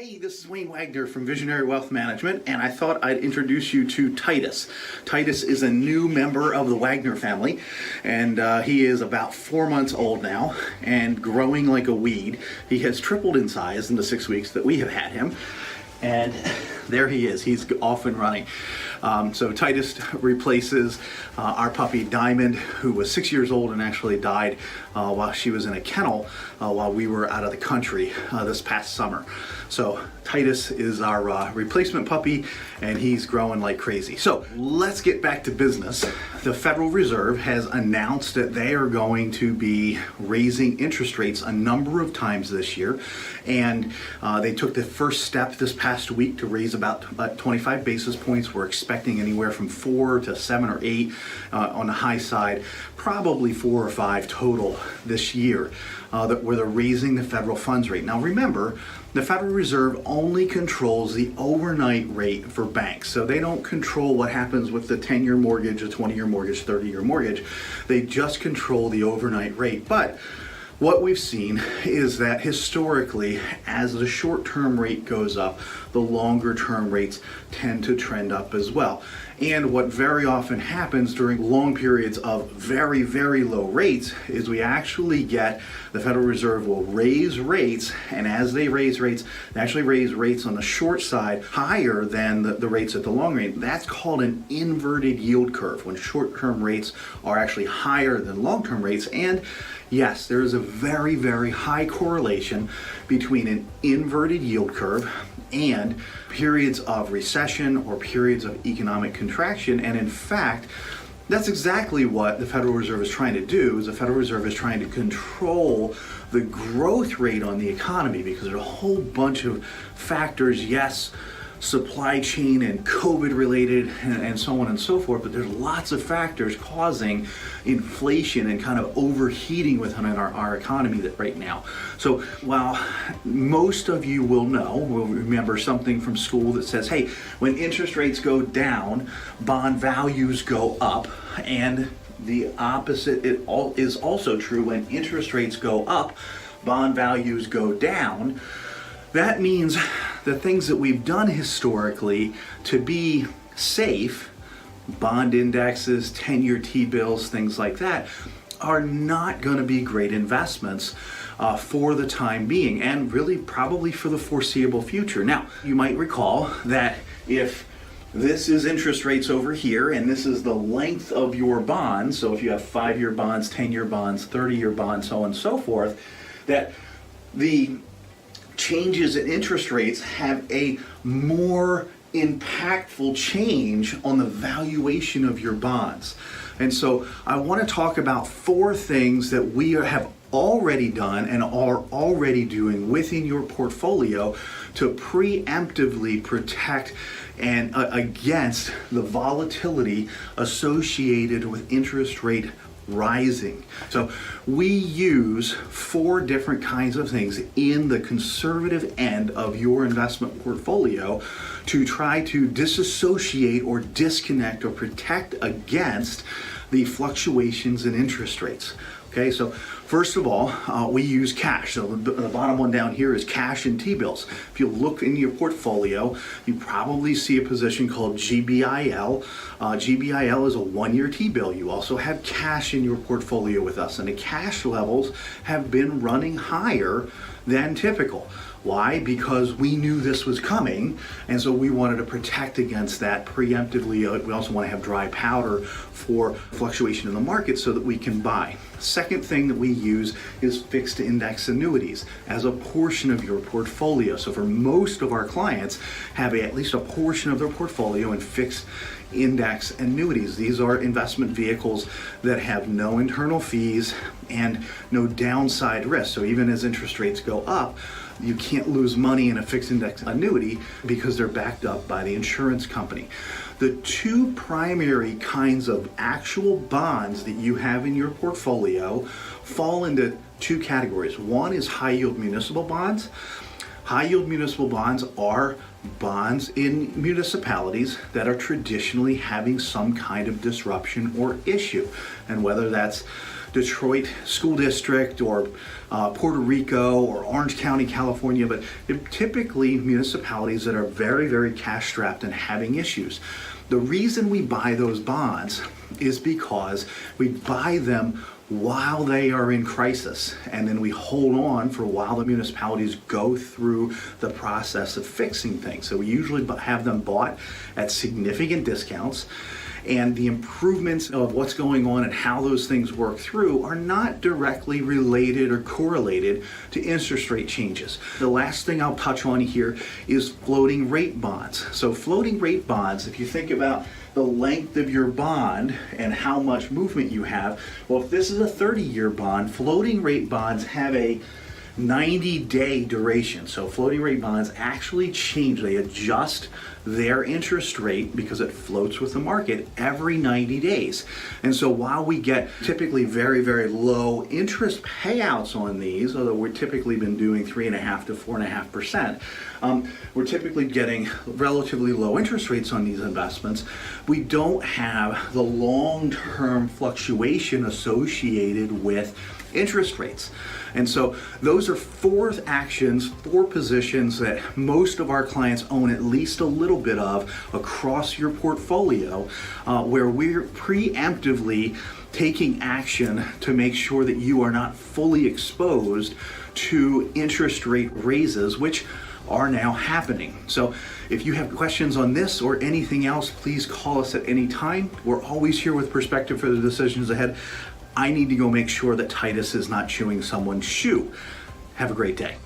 Hey, this is Wayne Wagner from Visionary Wealth Management, and I thought I'd introduce you to Titus. Titus is a new member of the Wagner family, and he is about 4 months old now and growing like a weed. He has tripled in size in the 6 weeks that we have had him, and there he is. He's off and running. So Titus replaces our puppy Diamond, who was 6 years old and actually died while she was in a kennel while we were out of the country this past summer. So Titus is our replacement puppy, and he's growing like crazy. So let's get back to business. The Federal Reserve has announced that they are going to be raising interest rates a number of times this year, and they took the first step this past week to raise about 25 basis points. We're expecting anywhere from 4 to 7 or 8 on the high side, probably 4 or 5 total this year, where they're raising the federal funds rate. Now remember, the Federal Reserve only controls the overnight rate for banks. So they don't control what happens with the 10-year mortgage, a 20-year mortgage, 30-year mortgage. They just control the overnight rate. But what we've seen is that historically, as the short-term rate goes up, the longer-term rates tend to trend up as well. And what very often happens during long periods of very, very low rates is we actually get the Federal Reserve will raise rates, and as they raise rates, they actually raise rates on the short side higher than the rates at the long rate. That's called an inverted yield curve, when short-term rates are actually higher than long-term rates. And yes, there is a very, very high correlation between an inverted yield curve and periods of recession or periods of economic contraction. And in fact, that's exactly what the Federal Reserve is trying to do. Is the Federal Reserve is trying to control the growth rate on the economy, because there's a whole bunch of factors. Yes, supply chain and COVID related and so on and so forth, but there's lots of factors causing inflation and kind of overheating within our economy right now. So while most of you will remember something from school that says, hey, when interest rates go down, bond values go up, and the opposite is also true. When interest rates go up, bond values go down. That means the things that we've done historically to be safe, bond indexes, 10-year T-bills, things like that, are not going to be great investments for the time being, and really probably for the foreseeable future. Now, you might recall that if this is interest rates over here, and this is the length of your bonds, so if you have 5-year bonds, 10-year bonds, 30-year bonds, so on and so forth, that the changes in interest rates have a more impactful change on the valuation of your bonds. And so I want to talk about 4 things that we have already done and are already doing within your portfolio to preemptively protect and against the volatility associated with interest rate rising. So we use 4 different kinds of things in the conservative end of your investment portfolio to try to disassociate or disconnect or protect against the fluctuations in interest rates. Okay, so first of all, we use cash. So the bottom one down here is cash and T-bills. If you look in your portfolio, you probably see a position called GBIL. GBIL is a 1-year T-bill. You also have cash in your portfolio with us, and the cash levels have been running higher than typical. Why? Because we knew this was coming, and so we wanted to protect against that preemptively. We also want to have dry powder for fluctuation in the market so that we can buy. Second thing that we use is fixed index annuities as a portion of your portfolio. So for most of our clients have at least a portion of their portfolio in fixed index annuities. These are investment vehicles that have no internal fees and no downside risk. So even as interest rates go up, you can't lose money in a fixed index annuity because they're backed up by the insurance company. The 2 primary kinds of actual bonds that you have in your portfolio fall into 2 categories. One is high yield municipal bonds. High yield municipal bonds are bonds in municipalities that are traditionally having some kind of disruption or issue. And whether that's Detroit School District or Puerto Rico or Orange County, California, but they're typically municipalities that are very, very cash strapped and having issues. The reason we buy those bonds is because we buy them while they are in crisis, and then we hold on for a while the municipalities go through the process of fixing things. So we usually have them bought at significant discounts, and the improvements of what's going on and how those things work through are not directly related or correlated to interest rate changes. The last thing I'll touch on here is floating rate bonds. So floating rate bonds, if you think about the length of your bond and how much movement you have, well, if this is a 30-year bond, floating rate bonds have a 90-day duration. So floating rate bonds actually change. They adjust their interest rate because it floats with the market every 90 days. And so while we get typically very, very low interest payouts on these, although we're typically been doing 3.5% to 4.5%, we're typically getting relatively low interest rates on these investments. We don't have the long-term fluctuation associated with interest rates. And so those are four actions, four positions that most of our clients own at least a little bit of across your portfolio, where we're preemptively taking action to make sure that you are not fully exposed to interest rate raises, which are now happening. So if you have questions on this or anything else, please call us at any time. We're always here with perspective for the decisions ahead. I need to go make sure that Titus is not chewing someone's shoe. Have a great day.